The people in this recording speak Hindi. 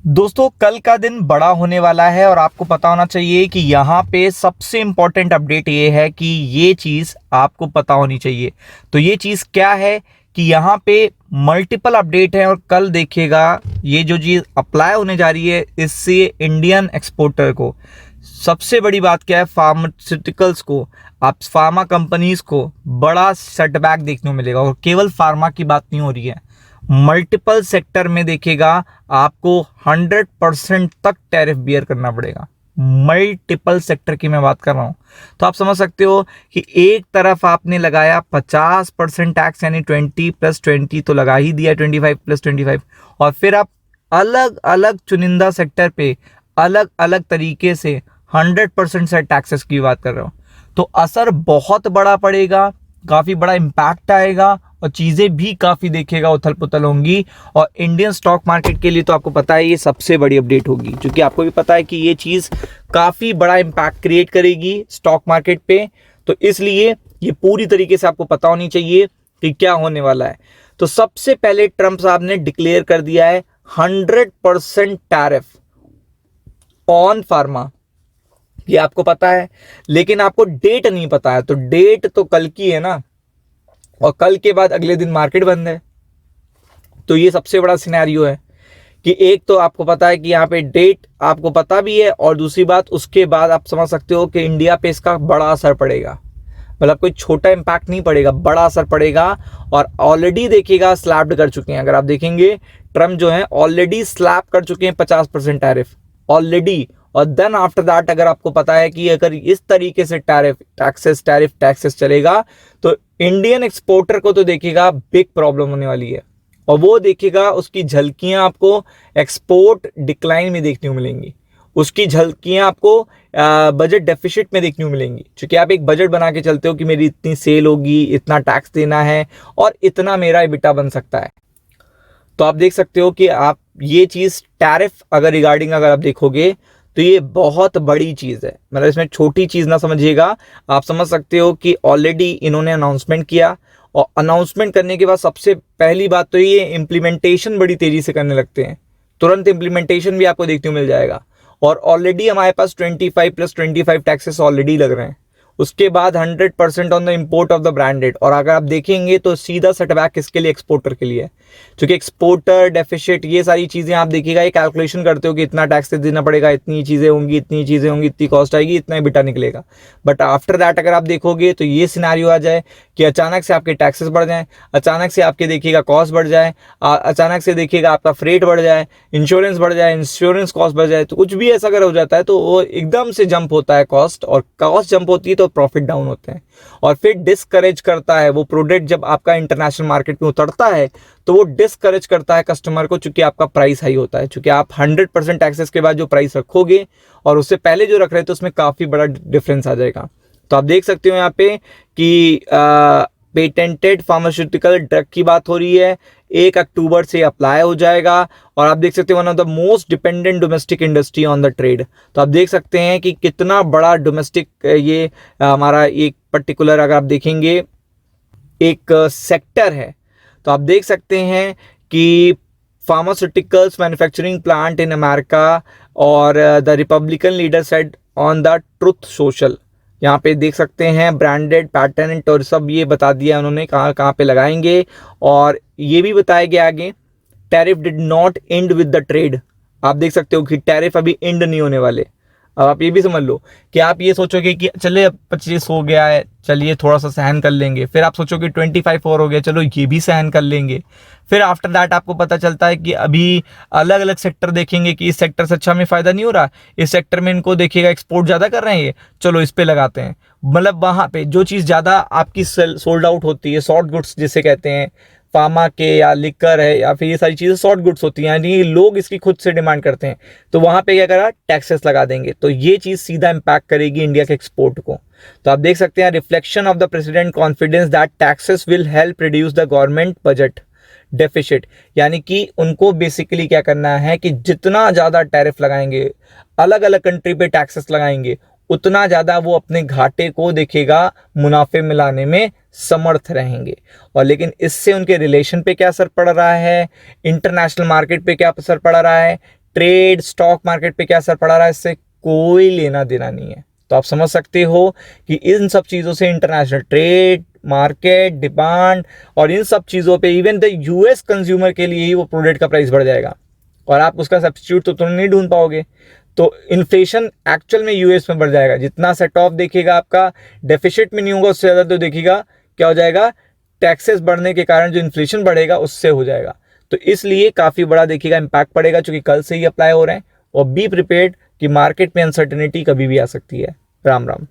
दोस्तों कल का दिन बड़ा होने वाला है और आपको पता होना चाहिए कि यहाँ पे सबसे इम्पोर्टेंट अपडेट ये है कि ये चीज़ आपको पता होनी चाहिए। तो ये चीज़ क्या है कि यहाँ पे मल्टीपल अपडेट है और कल देखिएगा ये जो चीज़ अप्लाई होने जा रही है इससे इंडियन एक्सपोर्टर को सबसे बड़ी बात क्या है, फार्मास्यूटिकल्स को, आप फार्मा कंपनीज को बड़ा सेटबैक देखने को मिलेगा। और केवल फार्मा की बात नहीं हो रही है, मल्टीपल सेक्टर में देखिएगा आपको 100% तक टैरिफ बियर करना पड़ेगा। मल्टीपल सेक्टर की मैं बात कर रहा हूं। तो आप समझ सकते हो कि एक तरफ आपने लगाया 50% टैक्स यानी 20+20 तो लगा ही दिया, 25+25, और फिर आप अलग अलग चुनिंदा सेक्टर पे अलग अलग तरीके से 100% से टैक्सेस की बात कर रहा हूँ। तो असर बहुत बड़ा पड़ेगा, काफ़ी बड़ा इम्पैक्ट आएगा और चीज़ें भी काफ़ी देखेगा उथल पुथल होंगी। और इंडियन स्टॉक मार्केट के लिए तो आपको पता है ये सबसे बड़ी अपडेट होगी, क्योंकि आपको भी पता है कि ये चीज़ काफ़ी बड़ा इम्पैक्ट क्रिएट करेगी स्टॉक मार्केट पे। तो इसलिए ये पूरी तरीके से आपको पता होनी चाहिए कि क्या होने वाला है। तो सबसे पहले ट्रंप साहब ने डिक्लेयर कर दिया है 100% टैरिफ ऑन फार्मा, ये आपको पता है, लेकिन आपको डेट नहीं पता है। तो डेट तो कल की है ना, और कल के बाद अगले दिन मार्केट बंद है। तो ये सबसे बड़ा सिनेरियो है कि एक तो आपको पता है कि यहाँ पे डेट आपको पता भी है, और दूसरी बात उसके बाद आप समझ सकते हो कि इंडिया पे इसका बड़ा असर पड़ेगा। मतलब कोई छोटा इंपैक्ट नहीं पड़ेगा, बड़ा असर पड़ेगा। और ऑलरेडी देखिएगा स्लैप्ड कर चुके हैं, अगर आप देखेंगे ट्रम्प जो है ऑलरेडी स्लैप कर चुके हैं 50% टैरिफ ऑलरेडी। और देन आफ्टर दैट अगर आपको पता है कि अगर इस तरीके से टैक्सेस चलेगा तो इंडियन एक्सपोर्टर को तो देखिएगा बिग प्रॉब्लम होने वाली है। और वो देखिएगा उसकी झलकियां आपको एक्सपोर्ट डिक्लाइन में देखने को मिलेंगी, उसकी झलकियां आपको बजट डेफिसिट में देखने को मिलेंगी। क्योंकि आप एक बजट बना के चलते हो कि मेरी इतनी सेल होगी, इतना टैक्स देना है और इतना मेरा EBITDA बन सकता है। तो आप देख सकते हो कि आप ये चीज़ टैरिफ अगर रिगार्डिंग अगर आप देखोगे तो ये बहुत बड़ी चीज़ है। मतलब इसमें छोटी चीज़ ना समझिएगा, आप समझ सकते हो कि ऑलरेडी इन्होंने अनाउंसमेंट किया, और अनाउंसमेंट करने के बाद सबसे पहली बात तो ये इम्प्लीमेंटेशन बड़ी तेज़ी से करने लगते हैं, तुरंत इम्प्लीमेंटेशन भी आपको देखने को मिल जाएगा। और ऑलरेडी हमारे पास 25+25 टैक्सेस ऑलरेडी लग रहे हैं। उसके बाद 100% on the import of the branded. और अगर आप देखेंगे तो सीधा सेटबैक किसके लिए, एक्सपोर्टर के लिए। क्योंकि एक्सपोर्टर डेफिसिट ये सारी चीज़ें आप देखिएगा, ये कैलकुलेशन करते हो कि इतना टैक्स देना पड़ेगा, इतनी चीज़ें होंगी, इतनी कॉस्ट आएगी, इतना EBITDA निकलेगा। बट आफ्टर दैट अगर आप देखोगे तो ये सिनेरियो आ जाए कि अचानक से आपके टैक्सेस बढ़ जाएं, अचानक से आपके देखिएगा कॉस्ट बढ़ जाए, अचानक से देखिएगा आपका फ्रेट बढ़ जाए, इंश्योरेंस बढ़ जाए, इंश्योरेंस कॉस्ट बढ़ जाए। तो कुछ भी ऐसा अगर हो जाता है तो वो एकदम से जंप होता है कॉस्ट, और कॉस्ट जंप होती है तो प्रॉफिट डाउन होते हैं। और फिर डिस्करेज करता है वो प्रोडक्ट, जब आपका इंटरनेशनल मार्केट में उतरता है तो वो डिस्करेज करता है कस्टमर को, चूंकि आपका प्राइस हाई होता है। चूंकि आप 100% टैक्सेस के बाद जो प्राइस रखोगे और उससे पहले जो रख रहे थे तो उसमें काफ़ी बड़ा डिफरेंस आ जाएगा। तो आप देख सकते हो यहाँ पे कि पेटेंटेड फार्मास्यूटिकल ड्रग की बात हो रही है, 1 अक्टूबर से अप्लाई हो जाएगा। और आप देख सकते हैं one of the most dependent domestic industry on the trade. तो आप देख सकते हैं कि कितना बड़ा डोमेस्टिक ये हमारा एक पर्टिकुलर अगर आप देखेंगे एक सेक्टर है। तो आप देख सकते हैं कि pharmaceuticals manufacturing plant in America, और the Republican leader said on the Truth Social. यहाँ पे देख सकते हैं ब्रांडेड पैटेंट और सब ये बता दिया उन्होंने कहाँ कहाँ पे लगाएंगे। और ये भी बताया गया आगे, tariff did not and with the trade. आप देख सकते हो कि टैरिफ अभी एंड नहीं होने वाले। अब आप ये भी समझ लो कि आप ये सोचोगे कि चलिए 25 हो गया है, चलिए थोड़ा सा सहन कर लेंगे, फिर आप सोचोगे 25 और हो गया, चलो ये भी सहन कर लेंगे। फिर आफ्टर दैट आपको पता चलता है कि अभी अलग अलग सेक्टर देखेंगे कि इस सेक्टर से अच्छा हमें फ़ायदा नहीं हो रहा, इस सेक्टर में इनको देखिएगा एक्सपोर्ट ज़्यादा कर रहे हैं ये, चलो इस पे लगाते हैं। मतलब वहाँ पे जो चीज़ ज़्यादा आपकी सोल्ड आउट होती है, शॉर्ट गुड्स जिसे कहते हैं, फार्मा के या लिकर है या फिर ये सारी चीज़ें शॉर्ट गुड्स होती हैं, यानी लोग इसकी खुद से डिमांड करते हैं, तो वहाँ पे क्या करा, टैक्सेस लगा देंगे। तो ये चीज़ सीधा इम्पैक्ट करेगी इंडिया के एक्सपोर्ट को। तो आप देख सकते हैं reflection of the president confidence that taxes will help reduce the government budget deficit. यानी कि उनको बेसिकली क्या करना है कि जितना ज़्यादा टैरिफ लगाएंगे, अलग अलग कंट्री पे टैक्सेस लगाएंगे, उतना ज़्यादा वो अपने घाटे को देखेगा मुनाफे में लाने में समर्थ रहेंगे। और लेकिन इससे उनके रिलेशन पे क्या असर पड़ रहा है, इंटरनेशनल मार्केट पे क्या असर पड़ रहा है, ट्रेड स्टॉक मार्केट पे क्या असर पड़ा रहा है, इससे कोई लेना देना नहीं है। तो आप समझ सकते हो कि इन सब चीज़ों से इंटरनेशनल ट्रेड, मार्केट, डिमांड और इन सब चीज़ों पे इवन द यूएस कंज्यूमर के लिए ही वो प्रोडक्ट का प्राइस बढ़ जाएगा और आप उसका सब्स्टिट्यूट तो तुरंत नहीं ढूंढ पाओगे। तो इन्फ्लेशन एक्चुअल में यूएस में बढ़ जाएगा। जितना सेट ऑफ देखिएगा आपका डेफिसिट में नहीं होगा, उससे ज़्यादा तो देखिएगा क्या हो जाएगा, टैक्सेस बढ़ने के कारण जो इन्फ्लेशन बढ़ेगा उससे हो जाएगा। तो इसलिए काफ़ी बड़ा देखिएगा इम्पैक्ट पड़ेगा, चूंकि कल से ही अप्लाई हो रहे हैं। और बी प्रिपेयर्ड कि मार्केट में अनसर्टेनिटी कभी भी आ सकती है। राम राम।